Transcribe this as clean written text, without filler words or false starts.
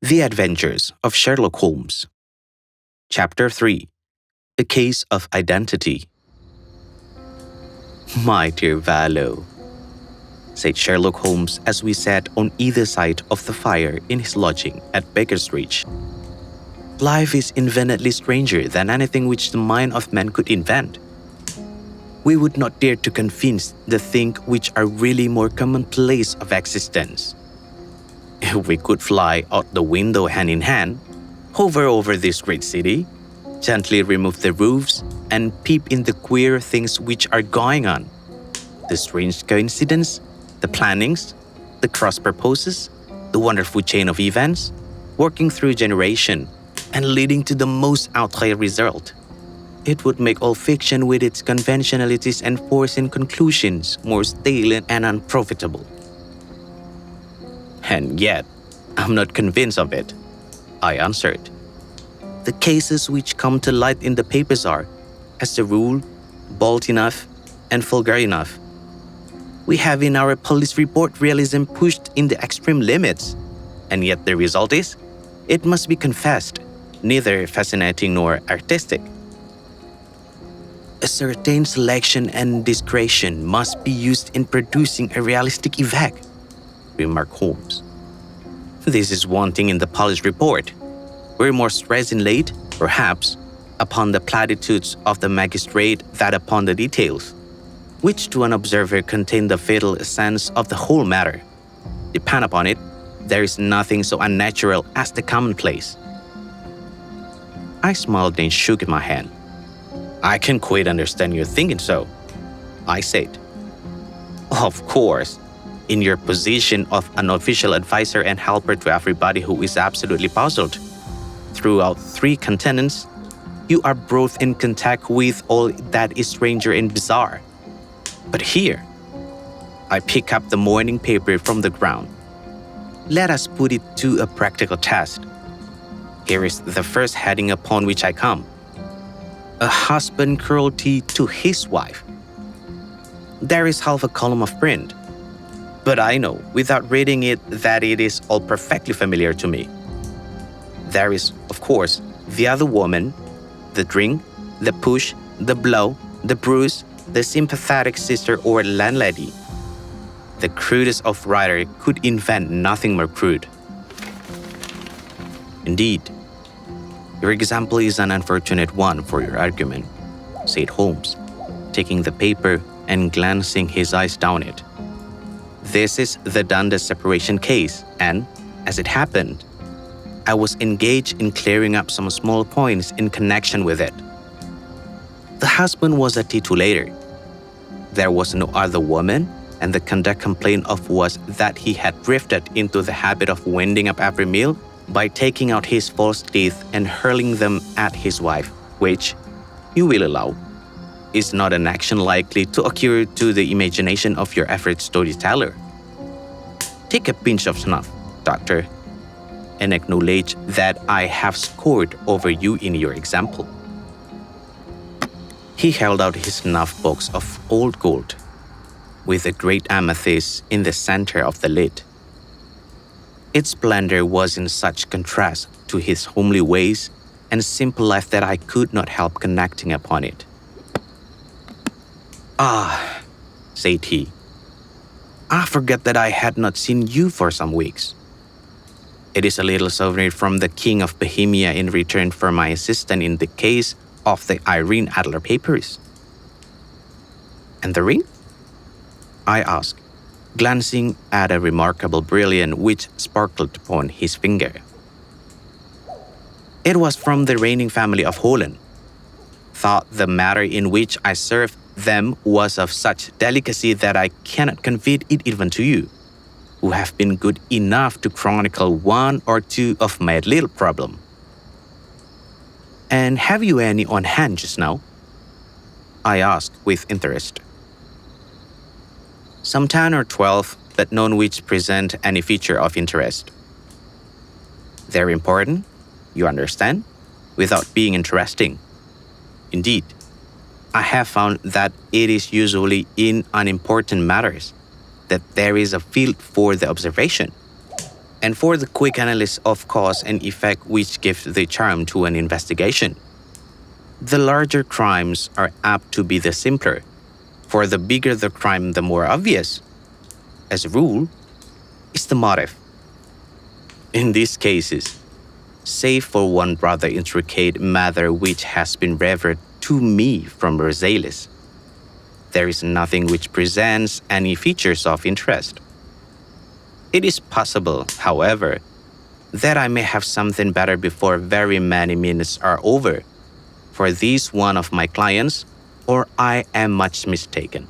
The Adventures of Sherlock Holmes. Chapter 3. A Case of Identity. "My dear Valo," said Sherlock Holmes as we sat on either side of the fire in his lodging at Bakersreach. "Life is infinitely stranger than anything which the mind of man could invent. We would not dare to convince the things which are really more commonplace of existence. If we could fly out the window hand in hand, hover over this great city, gently remove the roofs, and peep in the queer things which are going on, the strange coincidence, the plannings, the cross purposes, the wonderful chain of events, working through generation and leading to the most outright result, it would make all fiction with its conventionalities and foreseen conclusions more stale and unprofitable. And yet, I'm not convinced of it," I answered. "The cases which come to light in the papers are, as a rule, bald enough and vulgar enough. We have in our police report realism pushed in the extreme limits, and yet the result is, it must be confessed, neither fascinating nor artistic. A certain selection and discretion must be used in producing a realistic effect," remarked Holmes. "This is wanting in the police report, where more stress is laid, perhaps, upon the platitudes of the magistrate than upon the details, which to an observer contain the fatal essence of the whole matter. Depend upon it, there is nothing so unnatural as the commonplace." I smiled and shook my hand. "I can quite understand your thinking so," I said. "Of course, in your position of an official advisor and helper to everybody who is absolutely puzzled, throughout 3 continents, you are brought in contact with all that is strange and bizarre. But here, I pick up the morning paper from the ground. Let us put it to a practical test. Here is the first heading upon which I come. A husband cruelty to his wife. There is half a column of print. But I know, without reading it, that it is all perfectly familiar to me. There is, of course, the other woman, the drink, the push, the blow, the bruise, the sympathetic sister or landlady. The crudest of writer could invent nothing more crude. Indeed, your example is an unfortunate one for your argument," said Holmes, taking the paper and glancing his eyes down it. "This is the Dundas separation case, and, as it happened, I was engaged in clearing up some small points in connection with it. The husband was a titulator. There was no other woman, and the conduct complained of was that he had drifted into the habit of winding up every meal by taking out his false teeth and hurling them at his wife, which, you will allow, is not an action likely to occur to the imagination of your average storyteller. Take a pinch of snuff, doctor, and acknowledge that I have scored over you in your example." He held out his snuff box of old gold, with a great amethyst in the center of the lid. Its splendor was in such contrast to his homely ways and simple life that I could not help connecting upon it. "Ah," said he, "I forgot that I had not seen you for some weeks. It is a little souvenir from the King of Bohemia in return for my assistance in the case of the Irene Adler papers." "And the ring?" I asked, glancing at a remarkable brilliant which sparkled upon his finger. "It was from the reigning family of Holland. Thought the matter in which I served them was of such delicacy that I cannot convey it even to you, who have been good enough to chronicle 1 or 2 of my little problem." "And have you any on hand just now?" I asked with interest. "Some 10 or 12, but none which present any feature of interest. They're important, you understand, without being interesting. Indeed, I have found that it is usually in unimportant matters that there is a field for the observation. and for the quick analysis of cause and effect which gives the charm to an investigation. The larger crimes are apt to be the simpler, for the bigger the crime, the more obvious, as a rule, is the motive. In these cases, save for one rather intricate matter which has been revealed to me from Rosales, there is nothing which presents any features of interest. It is possible, however, that I may have something better before very many minutes are over, for this one of my clients, or I am much mistaken.